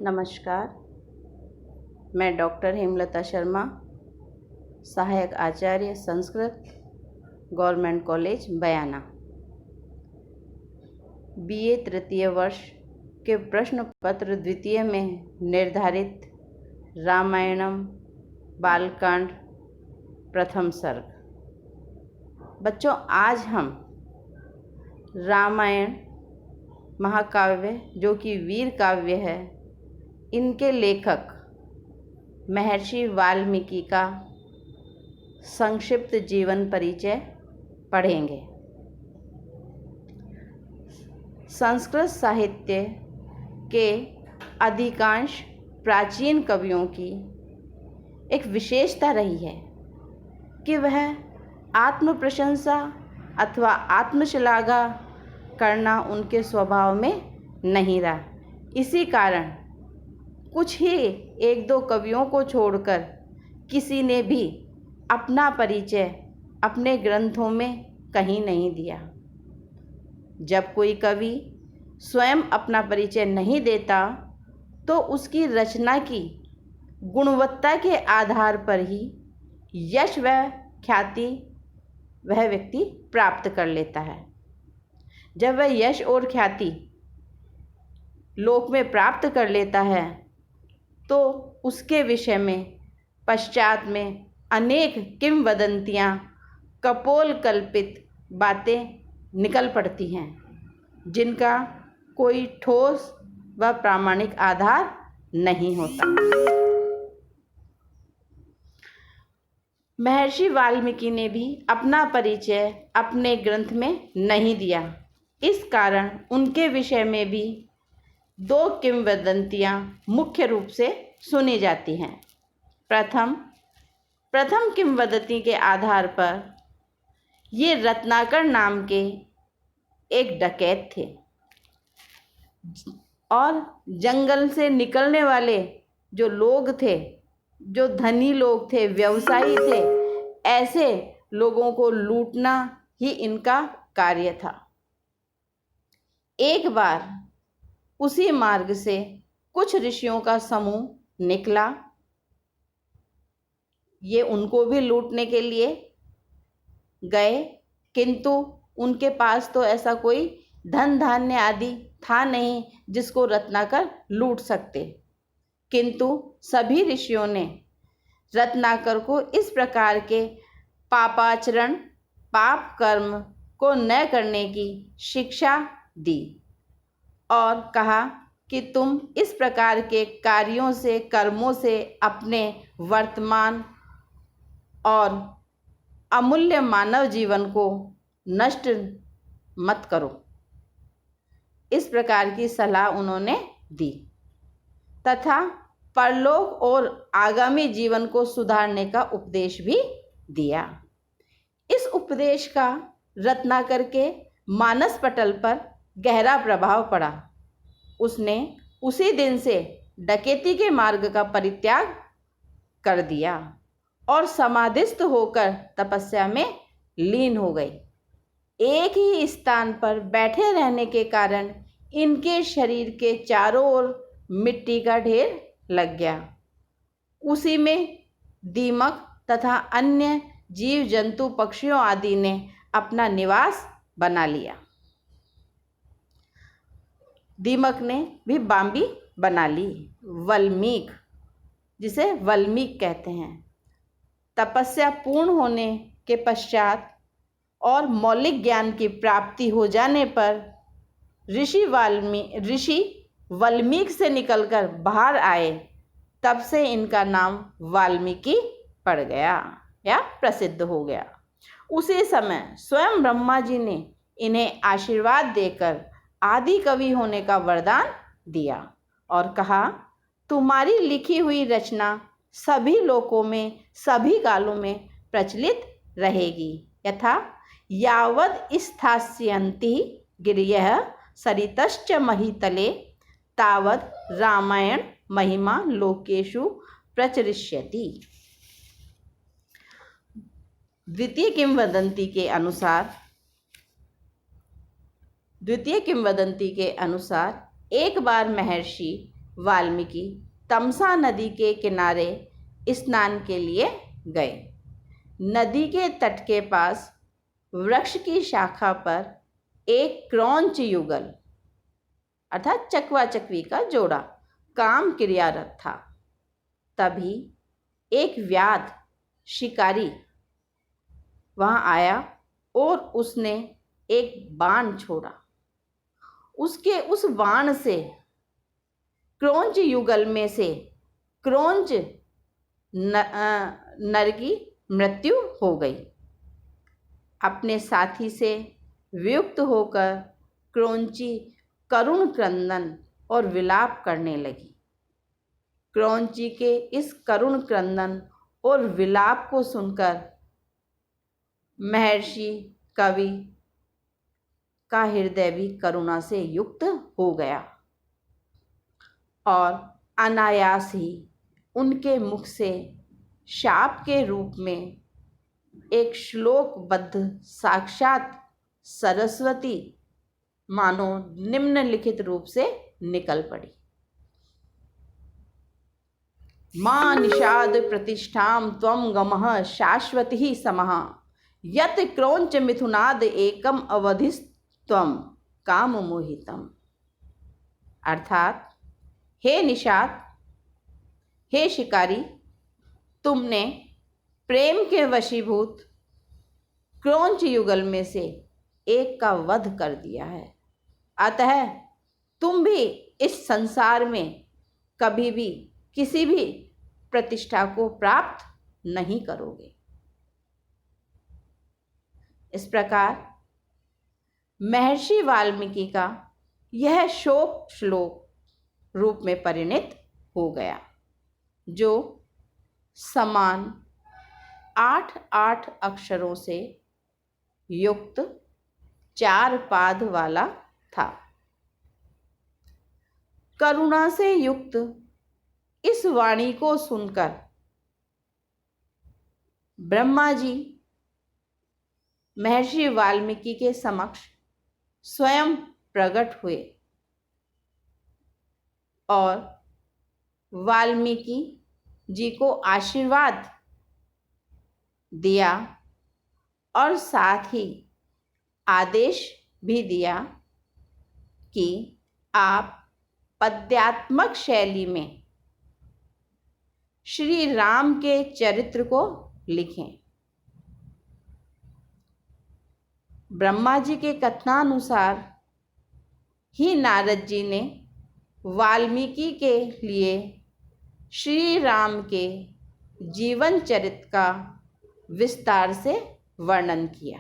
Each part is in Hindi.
नमस्कार। मैं डॉक्टर हेमलता शर्मा, सहायक आचार्य संस्कृत, गवर्नमेंट कॉलेज बयाना, बीए तृतीय वर्ष के प्रश्न पत्र द्वितीय में निर्धारित रामायणम बालकांड प्रथम सर्ग। बच्चों, आज हम रामायण महाकाव्य, जो कि वीर काव्य है, इनके लेखक महर्षि वाल्मीकि का संक्षिप्त जीवन परिचय पढ़ेंगे। संस्कृत साहित्य के अधिकांश प्राचीन कवियों की एक विशेषता रही है कि वह आत्म प्रशंसा अथवा आत्मश्लाघा करना उनके स्वभाव में नहीं रहा। इसी कारण कुछ ही एक दो कवियों को छोड़कर किसी ने भी अपना परिचय अपने ग्रंथों में कहीं नहीं दिया। जब कोई कवि स्वयं अपना परिचय नहीं देता तो उसकी रचना की गुणवत्ता के आधार पर ही यश व ख्याति वह व्यक्ति प्राप्त कर लेता है। जब वह यश और ख्याति लोक में प्राप्त कर लेता है तो उसके विषय में पश्चात में अनेक किंवदंतियाँ, कपोल कल्पित बातें निकल पड़ती हैं, जिनका कोई ठोस व प्रामाणिक आधार नहीं होता। महर्षि वाल्मीकि ने भी अपना परिचय अपने ग्रंथ में नहीं दिया। इस कारण उनके विषय में भी दो किंवदंतियाँ मुख्य रूप से सुनी जाती हैं। प्रथम किंवदंती के आधार पर ये रत्नाकर नाम के एक डकैत थे और जंगल से निकलने वाले जो लोग थे, जो धनी लोग थे, व्यवसायी थे, ऐसे लोगों को लूटना ही इनका कार्य था। एक बार उसी मार्ग से कुछ ऋषियों का समूह निकला। ये उनको भी लूटने के लिए गए, किंतु उनके पास तो ऐसा कोई धन धान्य आदि था नहीं जिसको रत्नाकर लूट सकते। किंतु सभी ऋषियों ने रत्नाकर को इस प्रकार के पापाचरण, पाप कर्म को न करने की शिक्षा दी और कहा कि तुम इस प्रकार के कार्यों से, कर्मों से अपने वर्तमान और अमूल्य मानव जीवन को नष्ट मत करो। इस प्रकार की सलाह उन्होंने दी तथा परलोक और आगामी जीवन को सुधारने का उपदेश भी दिया। इस उपदेश का रत्नाकर के मानस पटल पर गहरा प्रभाव पड़ा। उसने उसी दिन से डकैती के मार्ग का परित्याग कर दिया और समाधिस्थ होकर तपस्या में लीन हो गई। एक ही स्थान पर बैठे रहने के कारण इनके शरीर के चारों ओर मिट्टी का ढेर लग गया। उसी में दीमक तथा अन्य जीव जंतु, पक्षियों आदि ने अपना निवास बना लिया। दीमक ने भी बांबी बना ली। वल्मीक, जिसे वल्मीक कहते हैं, तपस्या पूर्ण होने के पश्चात और मौलिक ज्ञान की प्राप्ति हो जाने पर ऋषि वल्मीक से निकलकर बाहर आए। तब से इनका नाम वाल्मीकि पड़ गया या प्रसिद्ध हो गया। उसी समय स्वयं ब्रह्मा जी ने इन्हें आशीर्वाद देकर आदि कवि होने का वरदान दिया और कहा, तुम्हारी लिखी हुई रचना सभी लोकों में, सभी कालों में प्रचलित रहेगी। यथा यावद स्थास्यन्ति गिरयः सरितश्च महीतले तावद रामायण महिमा लोकेषु प्रचरिष्यति। द्वितीय किंवदंती के अनुसार एक बार महर्षि वाल्मीकि तमसा नदी के किनारे स्नान के लिए गए। नदी के तट के पास वृक्ष की शाखा पर एक क्रौंच युगल अर्थात चकवा चकवी का जोड़ा काम क्रियारत था। तभी एक व्याध शिकारी वहां आया और उसने एक बाण छोड़ा। उसके उस बाण से क्रौंच युगल में से क्रौंच नर की मृत्यु हो गई। अपने साथी से वियुक्त होकर क्रौंची करुण क्रंदन और विलाप करने लगी। क्रौंची के इस करुण क्रंदन और विलाप को सुनकर महर्षि कवि का हृदय भी करुणा से युक्त हो गया और अनायास ही उनके मुख से शाप के रूप में एक श्लोकबद्ध साक्षात सरस्वती मानो निम्नलिखित रूप से निकल पड़ी। मां निषाद प्रतिष्ठाम त्वं गमः शाश्वती समः यत क्रौंच मिथुनाद एकम अवधिस्त्वं काम मोहितम। अर्थात हे निषाद, हे शिकारी, तुमने प्रेम के वशीभूत क्रौंच युगल में से एक का वध कर दिया है। अतः तुम भी इस संसार में कभी भी किसी भी प्रतिष्ठा को प्राप्त नहीं करोगे। इस प्रकार महर्षि वाल्मीकि का यह शोक श्लोक रूप में परिणित हो गया, जो समान 8 अक्षरों से युक्त 4 पाद वाला था। करुणा से युक्त इस वाणी को सुनकर ब्रह्मा जी महर्षि वाल्मीकि के समक्ष स्वयं प्रकट हुए और वाल्मीकि जी को आशीर्वाद दिया और साथ ही आदेश भी दिया कि आप पद्यात्मक शैली में श्री राम के चरित्र को लिखें। ब्रह्मा जी के कथनानुसार ही नारद जी ने वाल्मीकि के लिए श्री राम के जीवन चरित्र का विस्तार से वर्णन किया।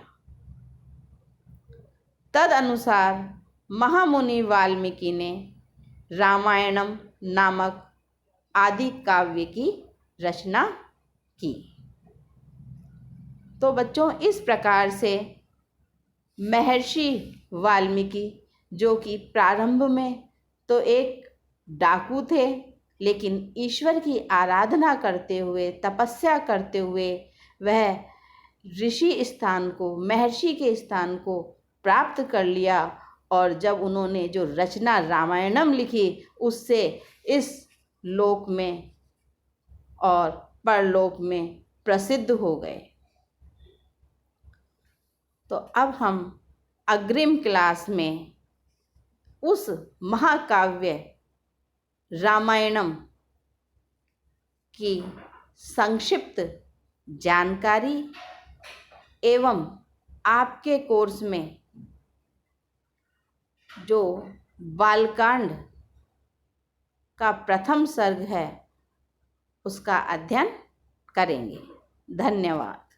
तदनुसार महामुनि वाल्मीकि ने रामायणम नामक आदि काव्य की रचना की। तो बच्चों, इस प्रकार से महर्षि वाल्मीकि, जो कि प्रारंभ में तो एक डाकू थे, लेकिन ईश्वर की आराधना करते हुए, तपस्या करते हुए वह ऋषि स्थान को, महर्षि के स्थान को प्राप्त कर लिया। और जब उन्होंने जो रचना रामायणम लिखी, उससे इस लोक में और परलोक में प्रसिद्ध हो गए। तो अब हम अग्रिम क्लास में उस महाकाव्य रामायणम की संक्षिप्त जानकारी एवं आपके कोर्स में जो बालकांड का प्रथम सर्ग है, उसका अध्ययन करेंगे। धन्यवाद।